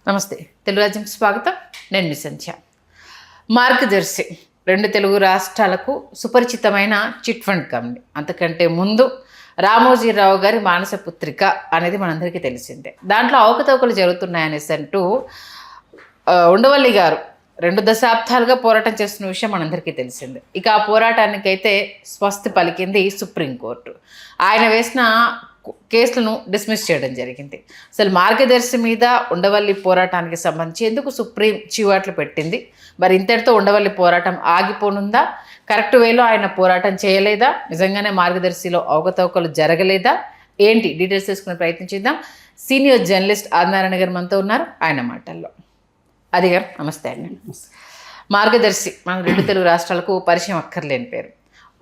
నమస్తే, తెలుగురాజ్యంకి స్వాగతం. నేను మీ సంధ్య. మార్గదర్శి రెండు తెలుగు రాష్ట్రాలకు సుపరిచితమైన చిట్ ఫండ్ కంపెనీ. అంతకంటే ముందు రామోజీరావు గారి మానస పుత్రిక అనేది మనందరికీ తెలిసిందే. దాంట్లో అవకతవకలు జరుగుతున్నాయనేసి అంటూ ఉండవల్లి గారు 2 దశాబ్దాలుగా పోరాటం చేస్తున్న విషయం మనందరికీ తెలిసిందే. ఇక ఆ పోరాటానికైతే స్వస్తి పలికింది సుప్రీంకోర్టు. ఆయన వేసిన కేసులను డిస్మిస్ చేయడం జరిగింది. అసలు మార్గదర్శి మీద ఉండవల్లి పోరాటానికి సంబంధించి ఎందుకు సుప్రీం చీవాట్లు పెట్టింది? మరి ఇంతటితో ఉండవల్లి పోరాటం ఆగిపోనుందా? కరెక్ట్ వేలో ఆయన పోరాటం చేయలేదా? నిజంగానే మార్గదర్శిలో అవకతవకలు జరగలేదా? ఏంటి డీటెయిల్స్ తీసుకునే ప్రయత్నించిద్దాం. సీనియర్ జర్నలిస్ట్ ఆదినారాయణ గారు మనతో ఉన్నారు. ఆయన మాటల్లో. అది గారు నమస్తే అండి. మార్గదర్శి మన 2 తెలుగు రాష్ట్రాలకు పరిచయం అక్కర్లేని పేరు.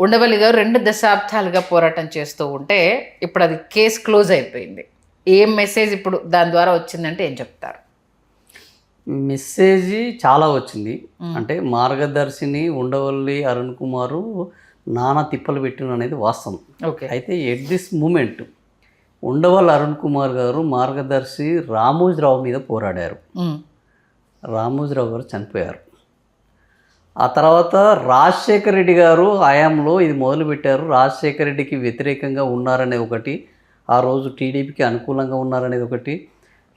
ఉండవల్లి గారు 2 దశాబ్దాలుగా పోరాటం చేస్తూ ఉంటే ఇప్పుడు అది కేసు క్లోజ్ అయిపోయింది. ఏం మెసేజ్ ఇప్పుడు దాని ద్వారా వచ్చిందంటే ఏం చెప్తారు? మెసేజ్ చాలా వచ్చింది. అంటే మార్గదర్శిని ఉండవల్లి అరుణ్ కుమారు నానా తిప్పలు పెట్టిన అనేది వాస్తవం. ఓకే. అయితే at this moment Undavalli Arun Kumar garu Margadarsi Ramoji Rao మీద పోరాడారు. రామోజీరావు గారు చనిపోయారు. ఆ తర్వాత రాజశేఖర రెడ్డి గారు హయాంలో ఇది మొదలుపెట్టారు. రాజశేఖర రెడ్డికి వ్యతిరేకంగా ఉన్నారనే ఒకటి, ఆ రోజు టీడీపీకి అనుకూలంగా ఉన్నారనేది ఒకటి.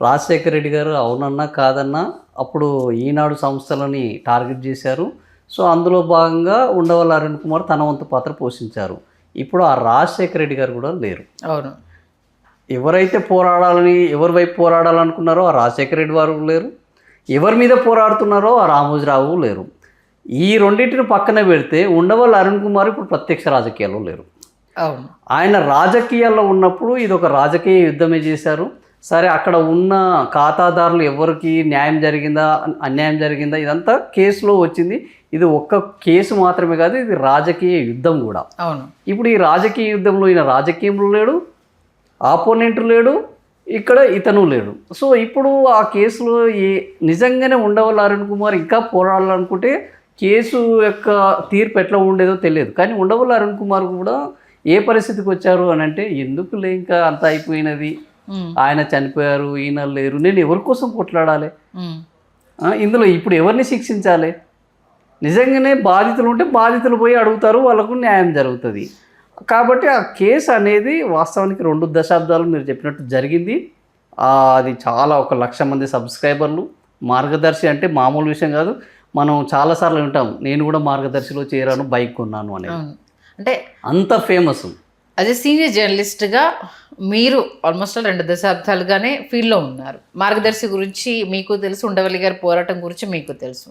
రాజశేఖర రెడ్డి గారు అవునన్నా కాదన్నా అప్పుడు ఈనాడు సంస్థలని టార్గెట్ చేశారు. సో అందులో భాగంగా ఉండవల్లి అరుణ్ కుమార్ తన వంతు పాత్ర పోషించారు. ఇప్పుడు ఆ రాజశేఖర రెడ్డి గారు కూడా లేరు. అవును. ఎవరైతే ఎవరి వైపు పోరాడాలనుకున్నారో ఆ రాజశేఖర రెడ్డి వారు లేరు, ఎవరి మీద పోరాడుతున్నారో ఆ రామోజీరావు లేరు. ఈ రెండింటిని పక్కన పెడితే ఉండవల్లి అరుణ్ కుమార్ ఇప్పుడు ప్రత్యక్ష రాజకీయాల్లో లేరు. అవును. ఆయన రాజకీయాల్లో ఉన్నప్పుడు ఇది ఒక రాజకీయ యుద్ధమే చేశారు. సరే, అక్కడ ఉన్న ఖాతాదారులు ఎవరికి న్యాయం జరిగిందా అన్యాయం జరిగిందా ఇదంతా కేసులో వచ్చింది. ఇది ఒక్క కేసు మాత్రమే కాదు, ఇది రాజకీయ యుద్ధం కూడా. అవును. ఇప్పుడు ఈ రాజకీయ యుద్ధంలో ఈయన రాజకీయంలో లేడు, ఆపోనెంట్ లేడు, ఇక్కడ ఇతను లేడు. సో ఇప్పుడు ఆ కేసులో నిజంగానే ఉండవల్లి అరుణ్ కుమార్ ఇంకా పోరాడాలనుకుంటే కేసు యొక్క తీర్పు ఎట్లా ఉండేదో తెలియదు. కానీ ఉండవల్లి అరుణ్ కుమార్ కూడా ఏ పరిస్థితికి వచ్చారు అని అంటే, ఎందుకులే ఇంకా అంత అయిపోయినది, ఆయన చనిపోయారు, ఈయన లేరు, నేను ఎవరి కోసం కొట్లాడాలి, ఇందులో ఇప్పుడు ఎవరిని శిక్షించాలి? నిజంగానే బాధితులు ఉంటే బాధితులు పోయి అడుగుతారు, వాళ్ళకు న్యాయం జరుగుతుంది. కాబట్టి ఆ కేసు అనేది వాస్తవానికి 2 దశాబ్దాలు మీరు చెప్పినట్టు జరిగింది. అది చాలా 1,00,000 మంది సబ్స్క్రైబర్లు. మార్గదర్శి అంటే మామూలు విషయం కాదు. మనం చాలాసార్లు వింటాం, నేను కూడా మార్గదర్శిలో చేరాను, బైక్ కొన్నాను అనేది. అంటే అంత ఫేమస్. అదే సీనియర్ జర్నలిస్ట్గా మీరు ఆల్మోస్ట్ 2 దశాబ్దాలుగానే ఫీల్డ్లో ఉన్నారు. మార్గదర్శి గురించి మీకు తెలుసు, ఉండవల్లి గారి పోరాటం గురించి మీకు తెలుసు.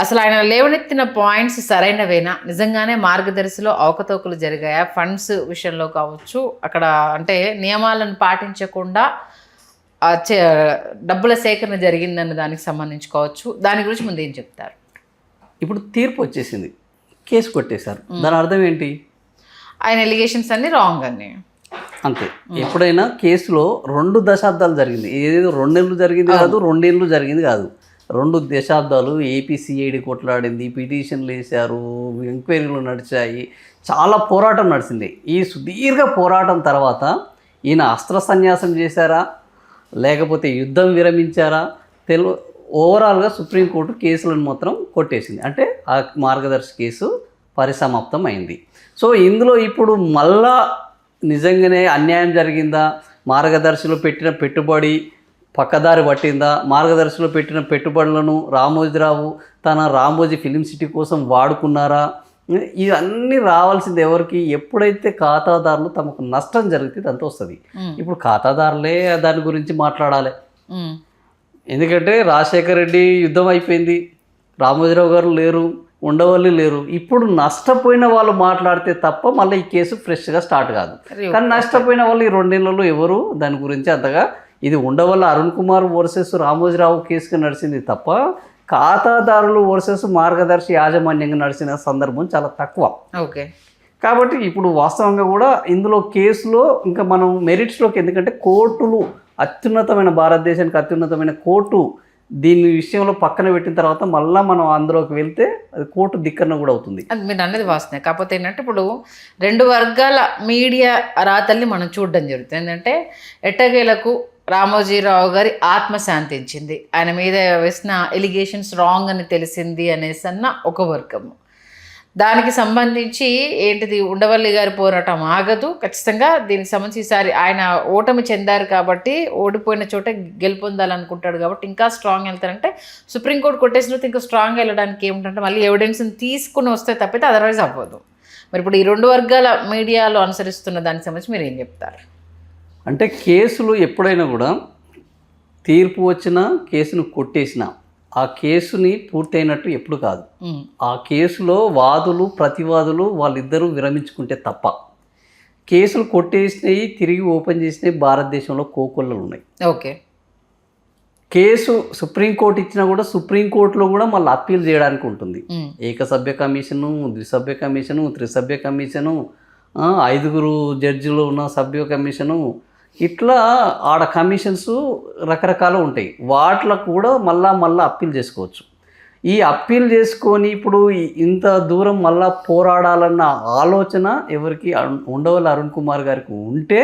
అసలు ఆయన లేవనెత్తిన పాయింట్స్ సరైనవేనా? నిజంగానే మార్గదర్శిలో అవకతవకలు జరిగాయా? ఫండ్స్ విషయంలో కావచ్చు, అక్కడ అంటే నియమాలను పాటించకుండా డబ్బుల సేకరణ జరిగిందన్న దానికి సంబంధించి కావచ్చు, దాని గురించి ముందు ఏం చెప్తారు? ఇప్పుడు తీర్పు వచ్చేసింది, కేసు కొట్టేశారు. దాని అర్థం ఏంటి? ఆయన ఎలిగేషన్స్ అన్నీ రాంగ్ అని అంతే. ఎప్పుడైనా కేసులో 2 దశాబ్దాలు జరిగింది, ఏదేదో 2 నెలలు జరిగింది కాదు, 2 ఏళ్ళు జరిగింది కాదు, 2 దశాబ్దాలు. ఏపీసీఐడి కొట్లాడింది, పిటిషన్లు వేశారు, ఎంక్వైరీలు నడిచాయి, చాలా పోరాటం నడిచింది. ఈ సుదీర్ఘ పోరాటం తర్వాత ఈయన అస్త్ర సన్యాసం చేశారా లేకపోతే యుద్ధం విరమించారా ఓవరాల్గా సుప్రీంకోర్టు కేసులను మాత్రం కొట్టేసింది. అంటే ఆ మార్గదర్శి కేసు పరిసమాప్తం అయింది. సో ఇందులో ఇప్పుడు మళ్ళా నిజంగానే అన్యాయం జరిగిందా, మార్గదర్శిలో పెట్టిన పెట్టుబడి పక్కదారి పట్టిందా, మార్గదర్శిలో పెట్టిన పెట్టుబడులను రామోజీరావు తన రామోజీ ఫిలిం సిటీ కోసం వాడుకున్నారా, ఇవన్నీ రావాల్సింది ఎవరికి? ఎప్పుడైతే ఖాతాదారులు తమకు నష్టం జరిగితే అంత వస్తుంది. ఇప్పుడు ఖాతాదారులే దాని గురించి మాట్లాడాలి. ఎందుకంటే రాజశేఖర రెడ్డి యుద్ధం అయిపోయింది, రామోజీరావు గారు లేరు, ఉండవల్లి లేరు. ఇప్పుడు నష్టపోయిన వాళ్ళు మాట్లాడితే తప్ప మళ్ళీ ఈ కేసు ఫ్రెష్గా స్టార్ట్ కాదు. కానీ నష్టపోయిన వాళ్ళు ఈ 2 నెలల్లో ఎవరు దాని గురించి అంతగా, ఇది ఉండవల్లి అరుణ్ కుమార్ వర్సెస్ రామోజీరావు కేసుగా నడిచింది తప్ప ఖాతాదారులు వర్సెస్ మార్గదర్శి యాజమాన్యంగా నడిచిన సందర్భం చాలా తక్కువ. ఓకే. కాబట్టి ఇప్పుడు వాస్తవంగా కూడా ఇందులో కేసులో ఇంకా మనం మెరిట్స్లోకి, ఎందుకంటే కోర్టులు అత్యున్నతమైన, భారతదేశానికి అత్యున్నతమైన కోర్టు దీని విషయంలో పక్కన పెట్టిన తర్వాత మళ్ళీ మనం అందులోకి వెళ్తే అది కోర్టు ధిక్కరణ కూడా అవుతుంది. అది మీరు అన్నది వాస్తవమే. కాకపోతే ఏంటంటే ఇప్పుడు 2 వర్గాల మీడియా రాతల్ని మనం చూడడం జరుగుతుంది. ఏంటంటే ఎట్టకేలకు రామోజీరావు గారి ఆత్మ శాంతించింది, ఆయన మీద వేసిన ఎలిగేషన్స్ రాంగ్ అని తెలిసింది అనేసి అన్న ఒక వర్గము. దానికి సంబంధించి ఏంటిది, ఉండవల్లి గారి పోరాటం ఆగదు, ఖచ్చితంగా దీనికి సంబంధించి ఈసారి ఆయన ఓటమి చెందారు కాబట్టి, ఓడిపోయిన చోట గెలుపొందాలనుకుంటాడు కాబట్టి ఇంకా స్ట్రాంగ్ వెళ్తారంటే, సుప్రీంకోర్టు కొట్టేసిన ఇంకా స్ట్రాంగ్ వెళ్ళడానికి ఏమిటంటే మళ్ళీ ఎవిడెన్స్ని తీసుకుని వస్తే తప్పితే అదర్వైజ్ అవ్వదు. మరి ఇప్పుడు ఈ 2 వర్గాల మీడియాలో అనుసరిస్తున్న దానికి సంబంధించి మీరు ఏం చెప్తారు? అంటే కేసులు ఎప్పుడైనా కూడా తీర్పు వచ్చినా కేసును కొట్టేసినా ఆ కేసుని పూర్తయినట్టు ఎప్పుడు కాదు. ఆ కేసులో వాదులు ప్రతివాదులు వాళ్ళిద్దరూ విరమించుకుంటే తప్ప. కేసులు కొట్టేసినవి తిరిగి ఓపెన్ చేసినవి భారతదేశంలో కోకొల్లలు ఉన్నాయి. ఓకే, కేసు సుప్రీంకోర్టు ఇచ్చినా కూడా సుప్రీంకోర్టులో కూడా మళ్ళీ అప్పీల్ చేయడానికి ఉంటుంది. ఏకసభ్య కమిషను, ద్విసభ్య కమిషను, త్రిసభ్య కమిషను, 5 జడ్జిలు ఉన్న సభ్య కమిషను, ఇట్లా ఆడ కమిషన్స్ రకరకాలు ఉంటాయి. వాటిలో కూడా మళ్ళా అప్పీల్ చేసుకోవచ్చు. ఈ అప్పీల్ చేసుకొని ఇప్పుడు ఇంత దూరం మళ్ళా పోరాడాలన్న ఆలోచన ఎవరికి ఉండవల్లి అరుణ్ కుమార్ గారికి ఉంటే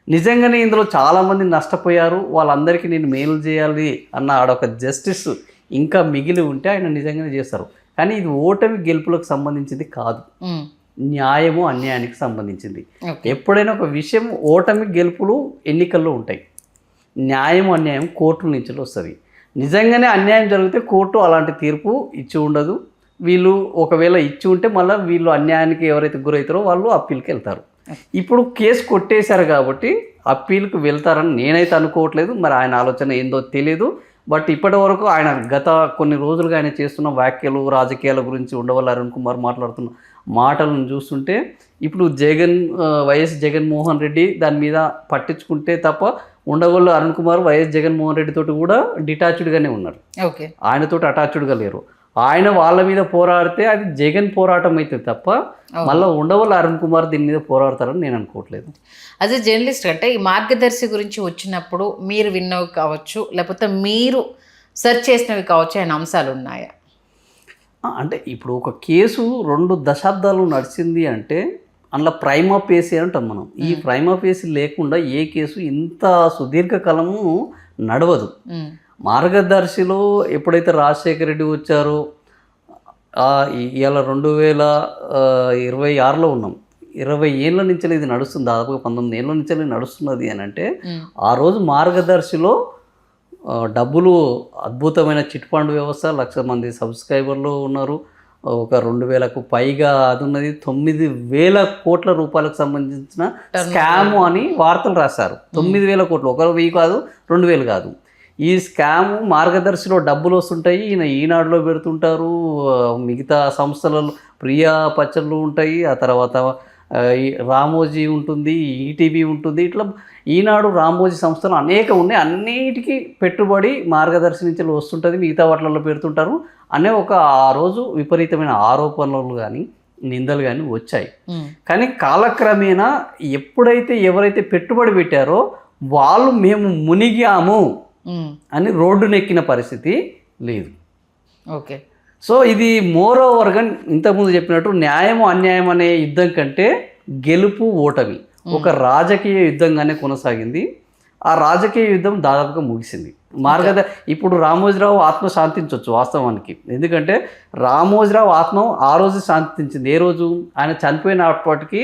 నిజంగానే ఇందులో చాలామంది నష్టపోయారు, వాళ్ళందరికీ నేను మేలు చేయాలి అన్న ఆడొక జస్టిస్ ఇంకా మిగిలి ఉంటే ఆయన నిజంగానే చేస్తారు. కానీ ఇది ఓటమి గెలుపులకు సంబంధించింది కాదు, న్యాయము అన్యాయానికి సంబంధించింది. ఎప్పుడైనా ఒక విషయం ఓటమి గెలుపులు ఎన్నికల్లో ఉంటాయి, న్యాయం అన్యాయం కోర్టుల నుంచి వస్తుంది. నిజంగానే అన్యాయం జరిగితే కోర్టు అలాంటి తీర్పు ఇచ్చి ఉండదు. వీళ్ళు ఒకవేళ ఇచ్చి ఉంటే మళ్ళీ వీళ్ళు అన్యాయానికి ఎవరైతే గురవుతారో వాళ్ళు అప్పీల్కి వెళ్తారు. ఇప్పుడు కేసు కొట్టేశారు కాబట్టి అప్పీల్కి వెళ్తారని నేనైతే అనుకోవట్లేదు. మరి ఆయన ఆలోచన ఏందో తెలియదు. బట్ ఇప్పటి వరకు ఆయన గత కొన్ని రోజులుగా ఆయన చేస్తున్న వ్యాఖ్యలు, రాజకీయాల గురించి ఉండవల్లి అరుణ్ కుమార్ మాట్లాడుతున్న మాటలను చూస్తుంటే ఇప్పుడు వైఎస్ జగన్మోహన్ రెడ్డి దాని మీద పట్టించుకుంటే తప్ప ఉండవల్లి అరుణ్ కుమార్ వైఎస్ జగన్మోహన్ రెడ్డి తోటి కూడా డిటాచ్డ్గానే ఉన్నారు. ఓకే, ఆయనతోటి అటాచ్డ్గా లేరు. ఆయన వాళ్ళ మీద పోరాడితే అది జగన్ పోరాటం అయితే తప్ప మళ్ళీ ఉండవల్లి అరుణ్ కుమార్ దీని మీద పోరాడతారని నేను అనుకోవట్లేదు. అదే జర్నలిస్ట్ అంటే ఈ మార్గదర్శి గురించి వచ్చినప్పుడు మీరు విన్నవి కావచ్చు, లేకపోతే మీరు సెర్చ్ చేసినవి కావచ్చు, ఆయన అంశాలు ఉన్నాయా? అంటే ఇప్పుడు ఒక కేసు 2 దశాబ్దాలు నడిచింది అంటే అందులో ప్రైమా ఫేసి అంటాం మనం. ఈ ప్రైమా ఫేసి లేకుండా ఏ కేసు ఇంత సుదీర్ఘకాలము నడవదు. మార్గదర్శిలో ఎప్పుడైతే రాజశేఖర రెడ్డి వచ్చారో ఇవాళ 2026లో ఉన్నాం, 20 ఏళ్ళ నుంచి ఇది నడుస్తుంది, దాదాపుగా 19 ఏళ్ళ నుంచి నడుస్తున్నది అని అంటే ఆ రోజు మార్గదర్శిలో డబ్బులు అద్భుతమైన చిట్ ఫండ్ వ్యవస్థ, 1,00,000 మంది సబ్స్క్రైబర్లు ఉన్నారు, ఒక 2,000కు పైగా అది ఉన్నది, 9,000 కోట్ల రూపాయలకు సంబంధించిన స్కామ్ అని వార్తలు రాశారు. 9,000 కోట్లు, 1,000 కాదు, 2,000 కాదు. ఈ స్కామ్ మార్గదర్శిలో డబ్బులు వస్తుంటాయి, ఈనాడులో పెడుతుంటారు, మిగతా సంస్థలలో ప్రియా పచ్చళ్ళు ఉంటాయి, ఆ తర్వాత రామోజీ ఉంటుంది, ఈటీవీ ఉంటుంది, ఇట్లా ఈనాడు రామోజీ సంస్థలు అనేక ఉన్నాయి. అన్నిటికీ పెట్టుబడి మార్గదర్శి నుంచి వస్తుంటుంది, మిగతా వాటిలలో పెడుతుంటారు అనే ఒక ఆ రోజు విపరీతమైన ఆరోపణలు కానీ నిందలు కానీ వచ్చాయి. కానీ కాలక్రమేణా ఎప్పుడైతే ఎవరైతే పెట్టుబడి పెట్టారో వాళ్ళు మేము మునిగాము అని రోడ్డునెక్కిన పరిస్థితి లేదు. ఓకే, సో ఇది మోర్ ఓవర్గా ఇంతకుముందు చెప్పినట్టు న్యాయము అన్యాయం అనే యుద్ధం కంటే గెలుపు ఓటమి ఒక రాజకీయ యుద్ధంగానే కొనసాగింది. ఆ రాజకీయ యుద్ధం దాదాపుగా ముగిసింది. ఇప్పుడు రామోజీరావు ఆత్మ శాంతించవచ్చు వాస్తవానికి, ఎందుకంటే రామోజీరావు ఆత్మ ఆ రోజు శాంతించింది. ఏ రోజు ఆయన చనిపోయినప్పటికీ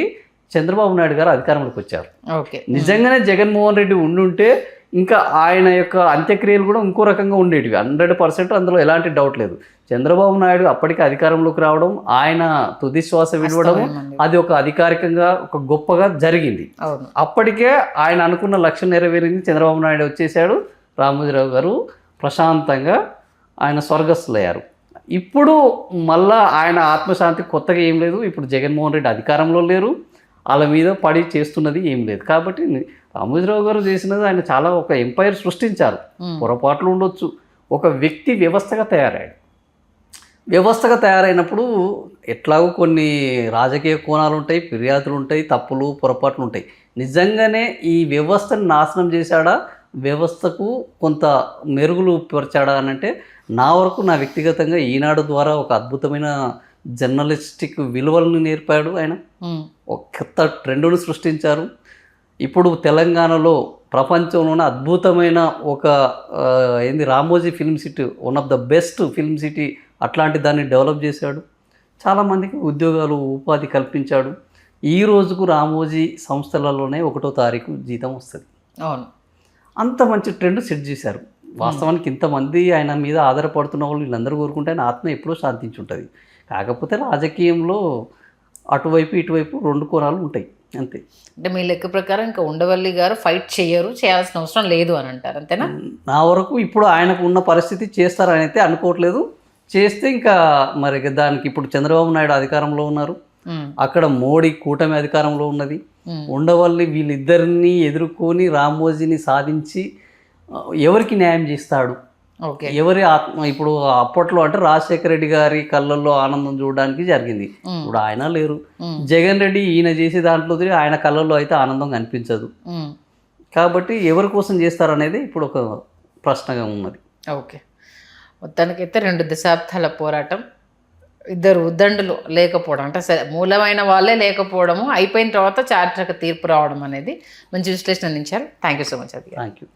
చంద్రబాబు నాయుడు గారు అధికారంలోకి వచ్చారు. నిజంగానే జగన్మోహన్ రెడ్డి ఉండుంటే ఇంకా ఆయన యొక్క అంత్యక్రియలు కూడా ఇంకో రకంగా ఉండేటివి 100%, అందులో ఎలాంటి డౌట్ లేదు. చంద్రబాబు నాయుడు అప్పటికే అధికారంలోకి రావడం, ఆయన తుది శ్వాస విడవడం, అది ఒక అధికారికంగా ఒక గొప్పగా జరిగింది. అప్పటికే ఆయన అనుకున్న లక్ష్యం నెరవేరింది. చంద్రబాబు నాయుడు వచ్చేసాడు, రామోజీరావు గారు ప్రశాంతంగా ఆయన స్వర్గస్థులయ్యారు. ఇప్పుడు మళ్ళా ఆయన ఆత్మశాంతి కొత్తగా ఏం లేదు. ఇప్పుడు జగన్మోహన్ రెడ్డి అధికారంలో లేరు, వాళ్ళ మీద పడి చేస్తున్నది ఏం లేదు. కాబట్టి రామోజీరావు గారు చేసినది ఆయన చాలా ఒక ఎంపైర్ సృష్టించారు. పొరపాట్లు ఉండొచ్చు, ఒక వ్యక్తి వ్యవస్థగా తయారయ్యాడు. వ్యవస్థగా తయారైనప్పుడు ఎట్లాగో కొన్ని రాజకీయ కోణాలు ఉంటాయి, ఫిర్యాదులు ఉంటాయి, తప్పులు పొరపాట్లు ఉంటాయి. నిజంగానే ఈ వ్యవస్థను నాశనం చేశాడా వ్యవస్థకు కొంత మెరుగులు పరిచాడా అని అంటే నా వరకు నా వ్యక్తిగతంగా ఈనాడు ద్వారా ఒక అద్భుతమైన జర్నలిస్టిక్ విలువలను నేర్పాడు ఆయన. ఉమ్, ఒక కొత్త ట్రెండును సృష్టించారు. ఇప్పుడు తెలంగాణలో ప్రపంచంలోనే అద్భుతమైన ఒక Ramoji film city, one of the best film city, అట్లాంటి దాన్ని డెవలప్ చేశాడు. చాలామందికి ఉద్యోగాలు ఉపాధి కల్పించాడు. ఈ రోజుకు రామోజీ సంస్థలలోనే 1వ తారీఖు జీతం వస్తుంది. అవును. అంత మంచి ట్రెండ్ సెట్ చేశారు. వాస్తవానికి ఇంతమంది ఆయన మీద ఆధారపడుతున్న వాళ్ళు వీళ్ళందరూ కోరుకుంటే ఆయన ఆత్మ ఎప్పుడూ శాంతించుంటుంది. కాకపోతే రాజకీయంలో అటువైపు ఇటువైపు 2 కోణాలు ఉంటాయి అంతే. అంటే మీ లెక్క ప్రకారం ఇంకా ఉండవల్లి గారు ఫైట్ చేయాల్సిన అవసరం లేదు అని అంటారు, అంతేనా? నా వరకు ఇప్పుడు ఆయనకు ఉన్న పరిస్థితి చేస్తారని అయితే అనుకోవట్లేదు. చేస్తే ఇంకా మరి దానికి ఇప్పుడు చంద్రబాబు నాయుడు అధికారంలో ఉన్నారు, ఉమ్, అక్కడ మోడీ కూటమి అధికారంలో ఉన్నది. ఉమ్, ఉండవల్లి వీళ్ళిద్దరిని ఎదుర్కొని రామోజీని సాధించి ఎవరికి న్యాయం చేస్తాడు? ఓకే. ఎవరి ఆత్మ ఇప్పుడు అప్పట్లో అంటే రాజశేఖర రెడ్డి గారి కళ్ళల్లో ఆనందం చూడడానికి జరిగింది. ఇప్పుడు ఆయన లేరు. జగన్ రెడ్డి ఈయన చేసే దాంట్లో తిరిగి ఆయన కళ్ళల్లో అయితే ఆనందం కనిపించదు. ఉమ్, కాబట్టి ఎవరి కోసం చేస్తారనేది ఇప్పుడు ఒక ప్రశ్నగా ఉన్నది. ఓకే. మొత్తానికైతే 2 దశాబ్దాల పోరాటం, ఇద్దరు ఉద్దండులు లేకపోవడం, అంటే సరే మూలమైన వాళ్ళే లేకపోవడము, అయిపోయిన తర్వాత చారిత్రక తీర్పు రావడం అనేది మంచి విశ్లేషణ అందించారు. Thank you so much. అది థ్యాంక్ యూ.